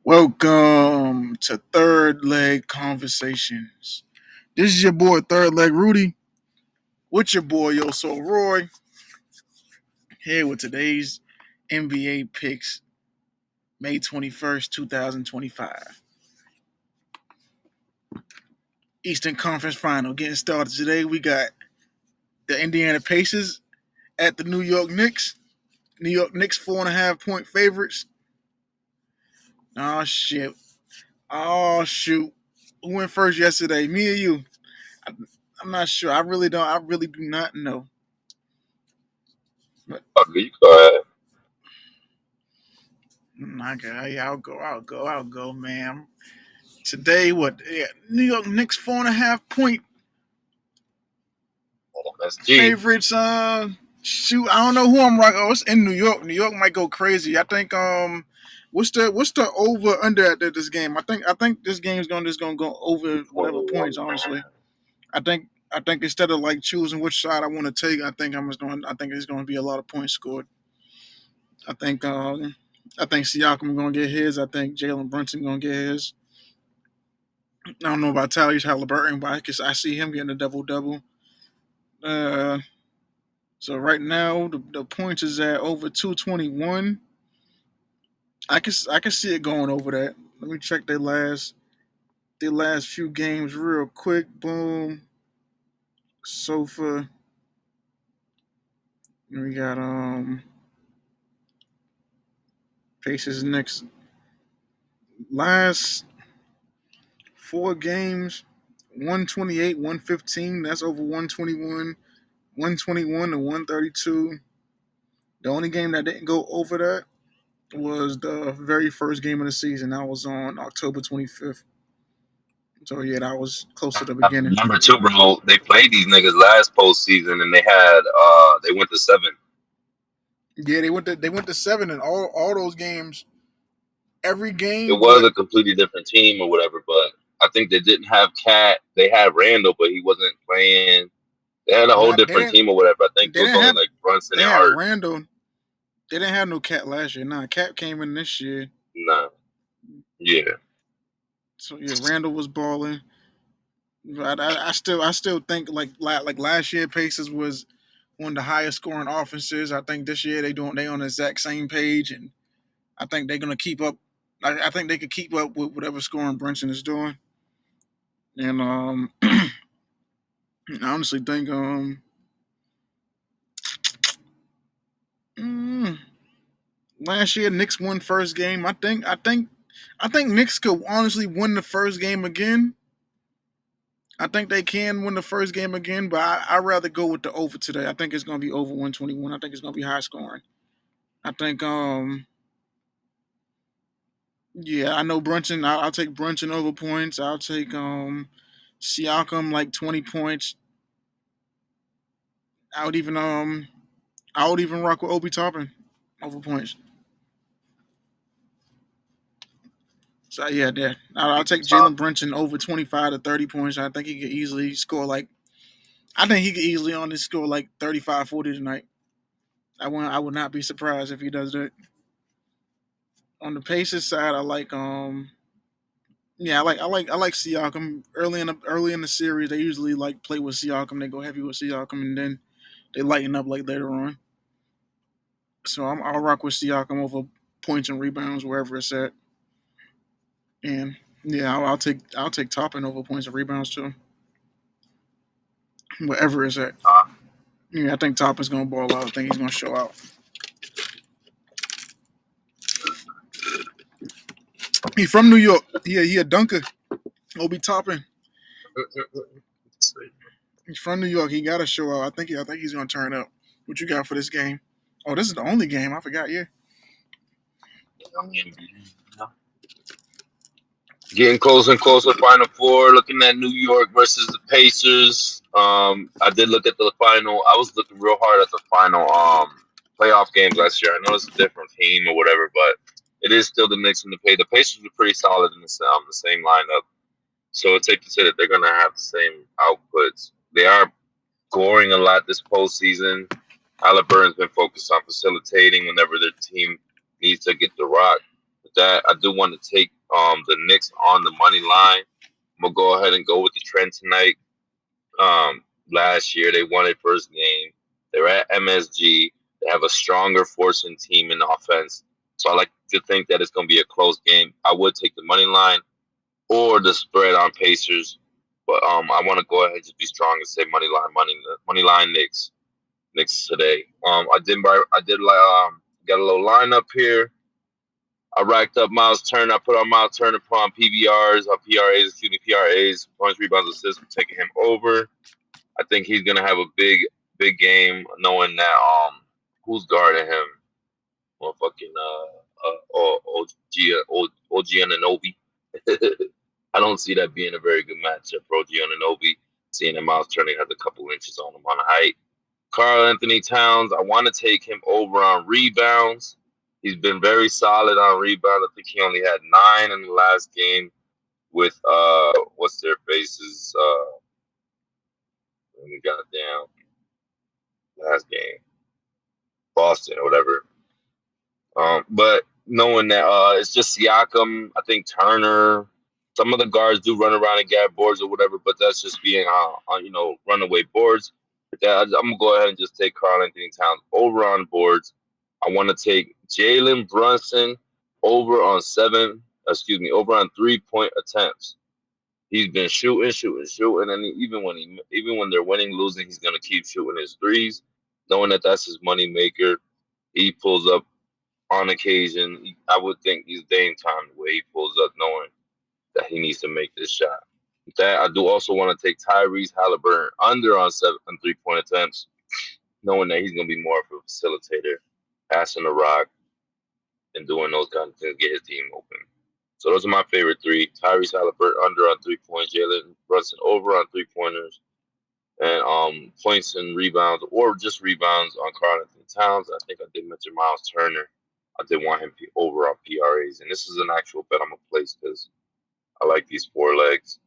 Welcome to Third Leg Conversations. This is your boy Third Leg Rudy with your boy Yo So Roy here with today's NBA picks, May 21st, 2025. Eastern Conference Final getting started today. We got the Indiana Pacers at the New York Knicks. New York Knicks 4.5 point favorites. Oh shit. Oh shoot. Who went first yesterday? Me or you? I, I'm not sure. I really don't. I really do not know. But Okay, you go ahead. okay, I'll go, man. Today, what? Yeah, New York Knicks 4.5 point MSG. favorites. Shoot, I don't know who I'm rocking. Oh, it's in New York. New York might go crazy. I think. What's the over under at this game? I think this game's gonna go over whatever 21. points. Honestly, I think instead of like choosing which side I want to take, I think it's going to be a lot of points scored. I think. I think Siakam gonna get his. I think Jalen Brunson gonna get his. I don't know about Tyrese Halliburton, but I see him getting a double double. Uh, so right now the points is at over 221. I can see it going over that. Let me check their last few games real quick. Boom. Sofa. We got Pacers next last four games. 128, 115. That's over 121. 121 to 132. The only game that didn't go over that was the very first game of the season. That was on October 25th. So yeah, that was close to the I beginning. remember too, bro. They played these niggas last postseason, and they went to 7. Yeah, they went to seven in all those games. Every It game, was but a completely different team or whatever, but I think they didn't have Cat. They had Randall, but he wasn't playing. They had a whole not they different didn't team or whatever. I think they it was didn't only have like Brunson they and had Hart. Randall. They didn't have no Cat last year. Nah, Cat came in this year. Nah, yeah. So yeah, Randall was balling. But I still think like last year Pacers was one of the highest scoring offenses. I think this year they on the exact same page, and I think they're gonna keep up. I think they could keep up with whatever scoring Brunson is doing. And I honestly think mm, last year Knicks won first game. I think Knicks could honestly win the first game again. I think they can win the first game again, but I'd rather go with the over today. I think it's gonna be over 121. I think it's gonna be high scoring. I think yeah, I know Brunson. I'll take Brunson over points. I'll take Siakam like 20 points. I would even rock with Obi Toppin over points. So yeah, there. I'll take Top. Jalen Brunson over 25 to 30 points. I think he could easily score like. I think he could easily only score like 35, 40 tonight. I would not be surprised if he does that. On the Pacers side, I like yeah, I like Siakam early in the series. They usually like play with Siakam. They go heavy with Siakam, and then they lighten up like later on. So I'll rock with Siakam over points and rebounds wherever it's at. And yeah, I'll take Toppin over points and rebounds too, wherever it's at. Yeah, I think Toppin's gonna ball out. I think he's gonna show out. He from New York. He a dunker. Obi Toppin. He's from New York. He gotta show out. I think he's gonna turn up. What you got for this game? Oh, this is the only game. I forgot. Yeah. I mean, getting closer and closer. Final four. Looking at New York versus the Pacers. I did look at the final. I was looking real hard at the final playoff games last year. I know it's a different team or whatever, but it is still the Knicks and the Pacers. The Pacers are pretty solid in the same lineup. So it's safe to say that they're gonna have the same outputs. They are scoring a lot this postseason. Halliburton's been focused on facilitating whenever their team needs to get the rock. With that, I do want to take the Knicks on the money line. I'm gonna go ahead and go with the trend tonight. Last year they won their first game. They're at MSG. They have a stronger forcing team in offense. So I like to think that it's gonna be a close game. I would take the money line or the spread on Pacers, but I want to go ahead and just be strong and say money line Knicks today. I did got a little lineup here. I racked up Miles Turner. I put on Miles Turner, put on PBRs, PRAs, excuse me, PRAs, points, rebounds, assists. I'm taking him over. I think he's gonna have a big game, knowing that who's guarding him, motherfucking OG Ananobi. I don't see that being a very good matchup for OG Ananobi. Seeing that Miles Turner has a couple inches on him on height. Karl Anthony Towns, I want to take him over on rebounds. He's been very solid on rebounds. I think he only had 9 in the last game with what's their faces goddamn last game, Boston or whatever. But knowing that it's just Siakam, I think Turner, some of the guards do run around and grab boards or whatever, but that's just being on runaway boards. But I'm gonna go ahead and just take Karl Anthony Towns over on boards. I want to take Jalen Brunson over on over on 3-point attempts. He's been shooting, and even when they're winning, losing, he's gonna keep shooting his threes, knowing that that's his money maker. He pulls up on occasion. I would think he's Dame time the way he pulls up, knowing that he needs to make this shot. That I do also want to take Tyrese Halliburton under on 3-point attempts, knowing that he's going to be more of a facilitator, passing the rock and doing those kind of things, get his team open. So those are my favorite three: Tyrese Halliburton under on 3 point, Jalen Brunson over on 3 pointers, and points and rebounds, or just rebounds on Karl Anthony Towns. I think I did mention Miles Turner. I did want him over on PRAs, and this is an actual bet I'm gonna place because I like these 4 legs.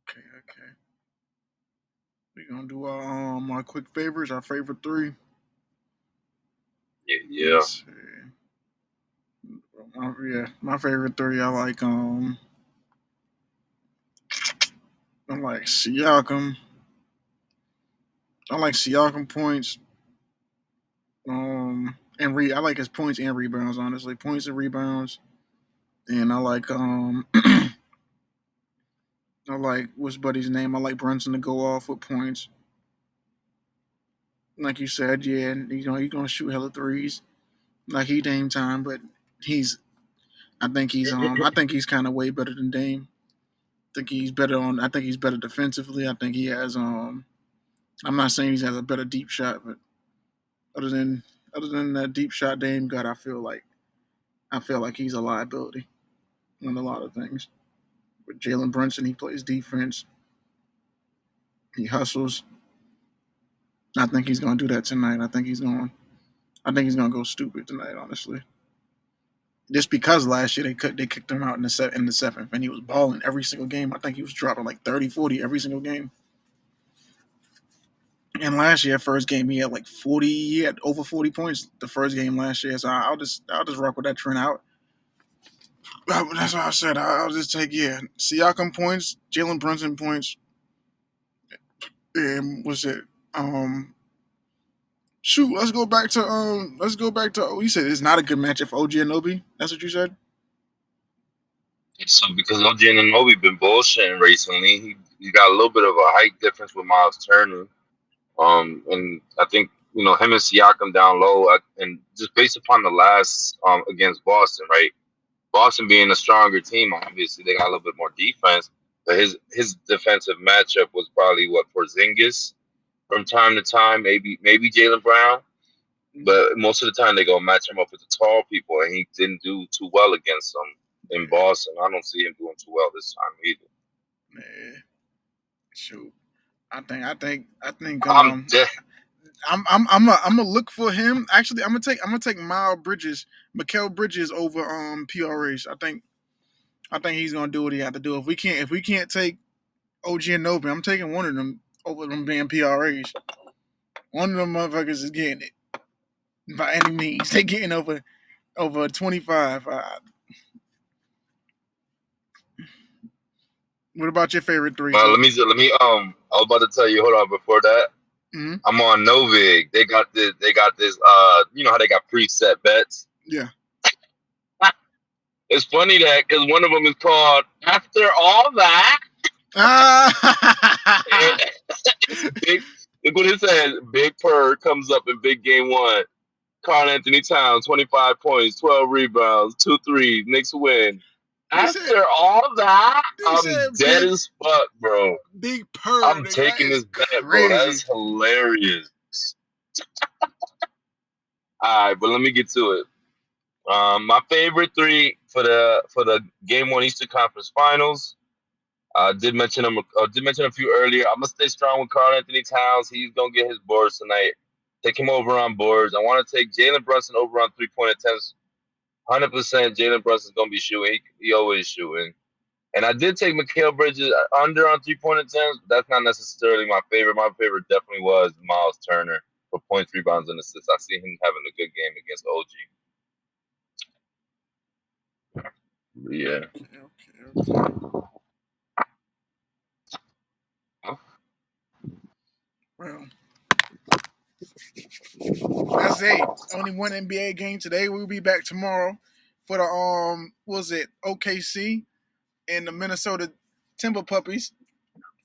Okay, okay. We gonna do our quick favorites, our favorite three. Yeah, yeah. Let's see. Yeah, my favorite three. I like Siakam. I like Siakam points. I like his points and rebounds. Honestly, points and rebounds. And I like I like what's buddy's name. I like Brunson to go off with points. Like you said, yeah, he's gonna shoot hella threes. Like he Dame time, but he's I think he's kind of way better than Dame. I think he's better defensively. I think he has I'm not saying he has a better deep shot, but other than other than that deep shot Dame got, I feel like he's a liability on a lot of things. With Jalen Brunson, he plays defense. He hustles. I think he's gonna do that tonight. I think he's gonna go stupid tonight, honestly. Just because last year they kicked him out in the seventh, and he was balling every single game. I think he was dropping like 30, 40 every single game. And last year, first game, he had like 40. He had over 40 points the first game last year. So I'll just rock with that trend out. That's what I said. I'll just take Siakam points, Jalen Brunson points, and what's it? Um, Shoot, let's go back to. Oh, you said it's not a good matchup for OG and Obi. That's what you said. So because OG Anunoby been bullshitting recently, he got a little bit of a height difference with Miles Turner. And I think him and Siakam down low, and just based upon the last against Boston, right? Boston being a stronger team, obviously they got a little bit more defense, but his defensive matchup was probably what Porzingis from time to time, maybe Jaylen Brown, but most of the time they go match him up with the tall people, and he didn't do too well against them in Yeah, Boston. I don't see him doing too well this time either. man. Shoot, I think I'm dead. I'm gonna look for him. Actually, I'm gonna take Mikael Bridges over PRH. I think he's gonna do what he had to do. If we can't take OG and Nobi, I'm taking one of them over them being PRH. One of them motherfuckers is getting it by any means. They getting over 25. What about your favorite three, G? I was about to tell you. Hold on, before that, Hmm. I'm on Novig. They got this. You know how they got preset bets. Yeah. It's funny that because one of them is called After All That. Ah! It's big. Look what it says. Big Purr comes up in big game one. Carl Anthony Towns, 25 points, 12 rebounds, 2 threes, Knicks win. he said. After all that, He I'm said dead big as fuck, bro. big purr, I'm nigga. That taking is this bet, bro. crazy. That's hilarious. All right, but let me get to it. My favorite three for the game one Eastern Conference Finals. I did mention him. Did mention a few earlier. I'm gonna stay strong with Carl Anthony Towns. He's gonna get his boards tonight. Take him over on boards. I want to take Jalen Brunson over on 3-point attempts. 100% Jalen Brunson's gonna be shooting. He always shooting. And I did take Mikal Bridges under on 3-point attempts. But that's not necessarily my favorite. My favorite definitely was Miles Turner for points, rebounds, and assists. I see him having a good game against OG. Yeah. Okay, okay, okay. Well, that's it. Only one NBA game today. We'll be back tomorrow for the what was it OKC and the Minnesota Timber Puppies.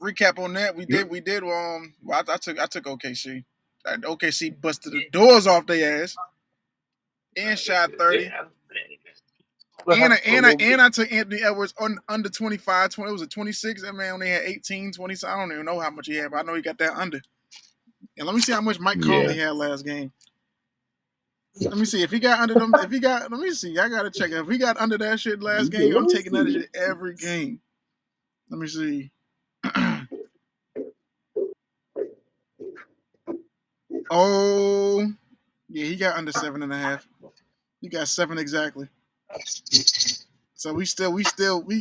Recap on that. We did well, I took OKC. That OKC busted the doors off their ass and shot 30. And I took Anthony Edwards on under 25, 20. It was a 26. That man only had 18, 20. So I don't even know how much he had, but I know he got that under. And let me see how much Mike Yeah. Conley had last game. Let me see if he got under them. If he got, let me see. I gotta check. If he got under that shit last game, I'm Let me taking that see. shit every game. Let me see. Oh, yeah, he got under 7.5. He got 7 exactly. So we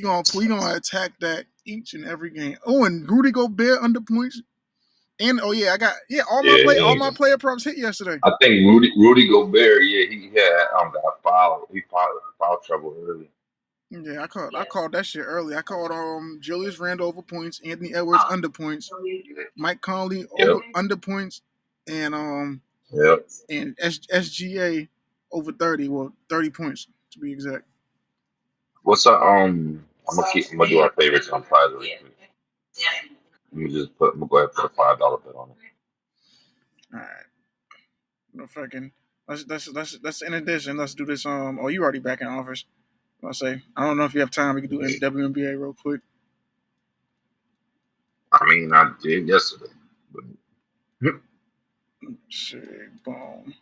gonna attack that each and every game. Oh, and Rudy Gobert under points. And oh yeah, I got Yeah, all my player props hit yesterday. I think Rudy Gobert. Yeah, he had got foul. He foul trouble early. Yeah, I called that shit early. I called Julius Randle over points, Anthony Edwards under points, Mike Conley Yep. over under points, and Yep. SGA over 30. Well, 30 points to be exact. What's up? I'm gonna do our favorites on Friday. Let me just put. I'm gonna go ahead and put a $5 bet on it. All right, no fucking. Let's in addition. Let's do this. Oh, you already back in office. I'll say. I don't know if you have time. We can do WNBA real quick. I mean, I did yesterday. But Shit, boom.